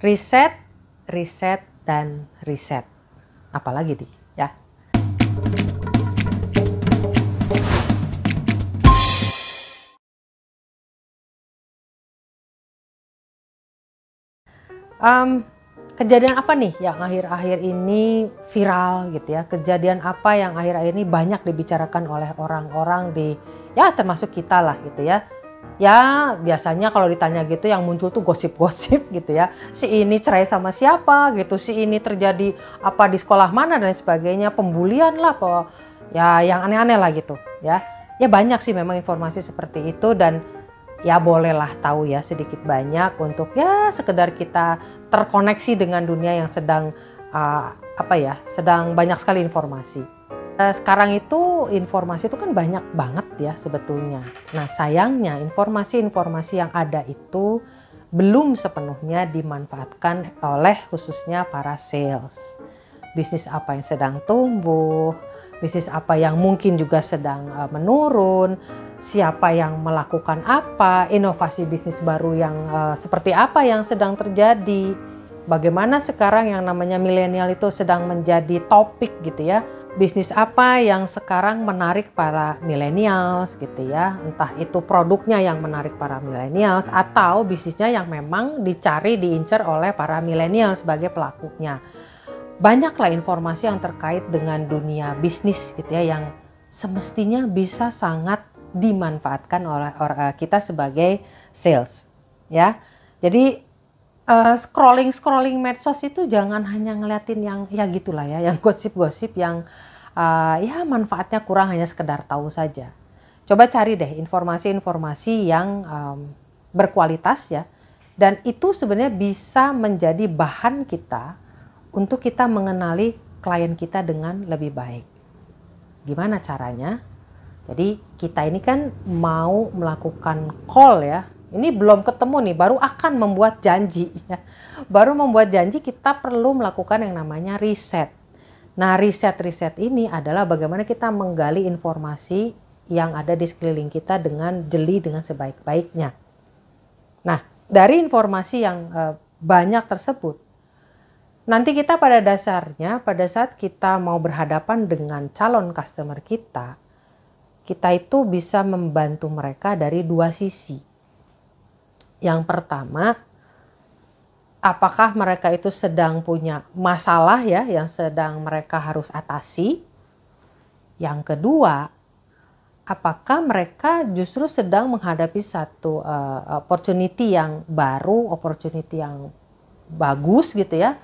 Riset, riset, dan riset. Apalagi nih ya. Kejadian apa nih yang akhir-akhir ini viral gitu ya? Kejadian apa yang akhir-akhir ini banyak dibicarakan oleh orang-orang di, ya termasuk kita lah gitu ya. Ya biasanya kalau ditanya gitu yang muncul tuh gosip-gosip gitu ya. Si ini cerai sama siapa gitu, si ini terjadi apa di sekolah mana dan sebagainya, pembulian lah, ya yang aneh-aneh lah gitu ya. Ya banyak sih memang informasi seperti itu dan ya bolehlah tahu ya sedikit banyak untuk ya sekedar kita terkoneksi dengan dunia yang sedang sedang banyak sekali informasi. Sekarang itu informasi itu kan banyak banget ya sebetulnya. Nah sayangnya informasi-informasi yang ada itu belum sepenuhnya dimanfaatkan oleh khususnya para sales. Bisnis apa yang sedang tumbuh, bisnis apa yang mungkin juga sedang menurun, siapa yang melakukan apa, inovasi bisnis baru yang seperti apa yang sedang terjadi. Bagaimana sekarang yang namanya milenial itu sedang menjadi topik gitu ya. Bisnis apa yang sekarang menarik para millennials gitu ya. Entah itu produknya yang menarik para millennials atau bisnisnya yang memang dicari, diincar oleh para millennials sebagai pelakunya. Banyaklah informasi yang terkait dengan dunia bisnis gitu ya yang semestinya bisa sangat dimanfaatkan oleh kita sebagai sales ya. Jadi scrolling medsos itu jangan hanya ngeliatin yang ya gitulah ya, yang gosip-gosip yang ya manfaatnya kurang, hanya sekedar tahu saja. Coba cari deh informasi-informasi yang berkualitas ya, dan itu sebenarnya bisa menjadi bahan kita untuk kita mengenali klien kita dengan lebih baik. Gimana caranya? Jadi kita ini kan mau melakukan call ya. Ini belum ketemu nih, baru akan membuat janji ya. Baru membuat janji kita perlu melakukan yang namanya riset. Nah riset ini adalah bagaimana kita menggali informasi yang ada di sekeliling kita dengan jeli, dengan sebaik-baiknya. Nah dari informasi yang banyak tersebut, nanti kita pada dasarnya pada saat kita mau berhadapan dengan calon customer kita itu bisa membantu mereka dari dua sisi. Yang pertama, apakah mereka itu sedang punya masalah ya yang sedang mereka harus atasi. Yang kedua, apakah mereka justru sedang menghadapi satu opportunity yang baru, opportunity yang bagus gitu ya.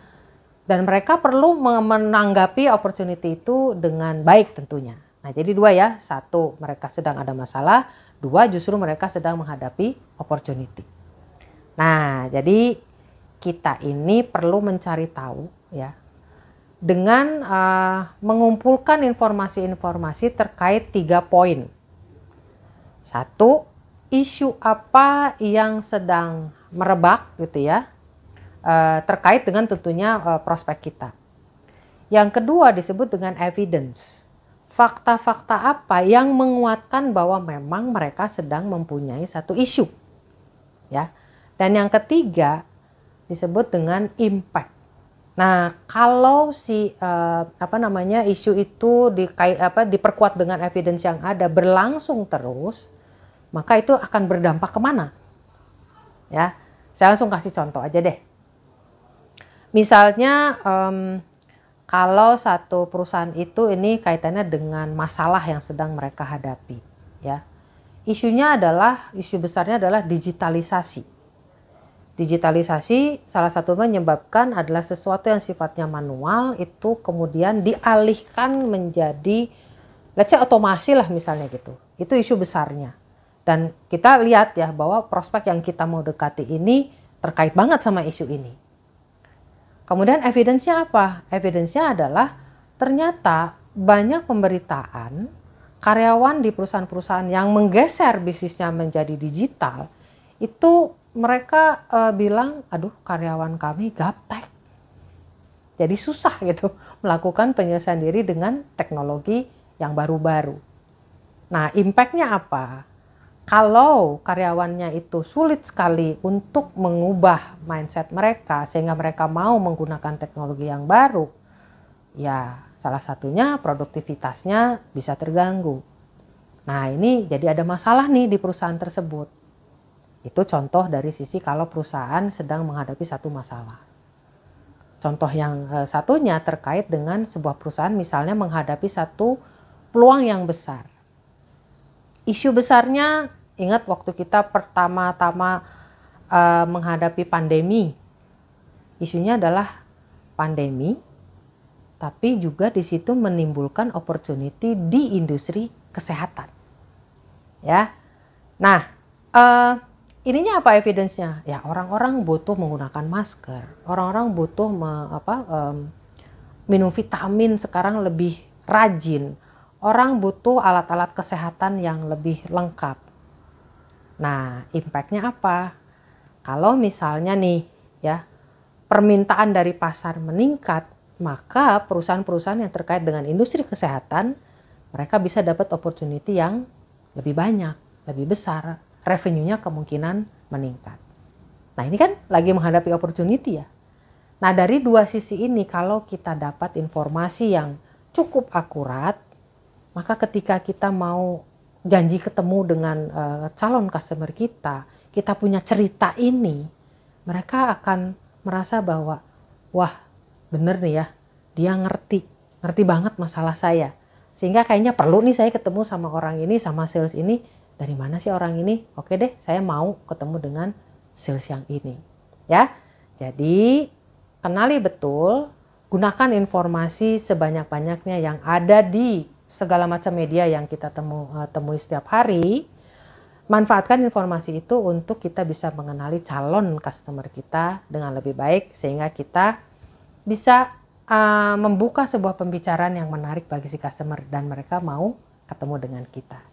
Dan mereka perlu menanggapi opportunity itu dengan baik tentunya. Nah jadi dua ya, satu mereka sedang ada masalah, dua justru mereka sedang menghadapi opportunity. Nah jadi kita ini perlu mencari tahu ya dengan mengumpulkan informasi-informasi terkait 3 poin. Satu, isu apa yang sedang merebak gitu ya, terkait dengan tentunya prospek kita. Yang kedua disebut dengan evidence. Fakta-fakta apa yang menguatkan bahwa memang mereka sedang mempunyai satu isu. Ya. Dan yang ketiga disebut dengan impact. Nah, kalau si isu itu diperkuat dengan evidence yang ada berlangsung terus, maka itu akan berdampak kemana? Ya, saya langsung kasih contoh aja deh. Misalnya kalau satu perusahaan itu ini kaitannya dengan masalah yang sedang mereka hadapi, ya. Isu besarnya adalah digitalisasi. Digitalisasi salah satu menyebabkan adalah sesuatu yang sifatnya manual itu kemudian dialihkan menjadi let's say otomasi lah misalnya gitu. Itu isu besarnya. Dan kita lihat ya bahwa prospek yang kita mau dekati ini terkait banget sama isu ini. Kemudian evidence-nya apa? Evidence-nya adalah ternyata banyak pemberitaan karyawan di perusahaan-perusahaan yang menggeser bisnisnya menjadi digital itu mereka bilang, aduh karyawan kami gaptek. Jadi susah gitu melakukan penyelesaian diri dengan teknologi yang baru-baru. Nah impact-nya apa? Kalau karyawannya itu sulit sekali untuk mengubah mindset mereka sehingga mereka mau menggunakan teknologi yang baru, ya salah satunya produktivitasnya bisa terganggu. Nah ini jadi ada masalah nih di perusahaan tersebut. Itu contoh dari sisi kalau perusahaan sedang menghadapi satu masalah. Contoh yang satunya terkait dengan sebuah perusahaan misalnya menghadapi satu peluang yang besar. Isu besarnya, ingat waktu kita pertama-tama menghadapi pandemi, isunya adalah pandemi, tapi juga di situ menimbulkan opportunity di industri kesehatan. Ya, nah ininya apa evidence-nya? Ya orang-orang butuh menggunakan masker, orang-orang butuh minum vitamin sekarang lebih rajin. Orang butuh alat-alat kesehatan yang lebih lengkap. Nah, impact-nya apa? Kalau misalnya nih, ya, permintaan dari pasar meningkat, maka perusahaan-perusahaan yang terkait dengan industri kesehatan, mereka bisa dapat opportunity yang lebih banyak, lebih besar. Revenue-nya kemungkinan meningkat. Nah, ini kan lagi menghadapi opportunity ya. Nah, dari dua sisi ini, kalau kita dapat informasi yang cukup akurat, maka ketika kita mau janji ketemu dengan calon customer kita punya cerita ini, mereka akan merasa bahwa, wah bener nih ya, dia ngerti banget masalah saya. Sehingga kayaknya perlu nih saya ketemu sama orang ini, sama sales ini. Dari mana sih orang ini? Oke deh, saya mau ketemu dengan sales yang ini. Ya, jadi kenali betul, gunakan informasi sebanyak-banyaknya yang ada di segala macam media yang kita temui setiap hari. Manfaatkan informasi itu untuk kita bisa mengenali calon customer kita dengan lebih baik sehingga kita bisa membuka sebuah pembicaraan yang menarik bagi si customer dan mereka mau ketemu dengan kita.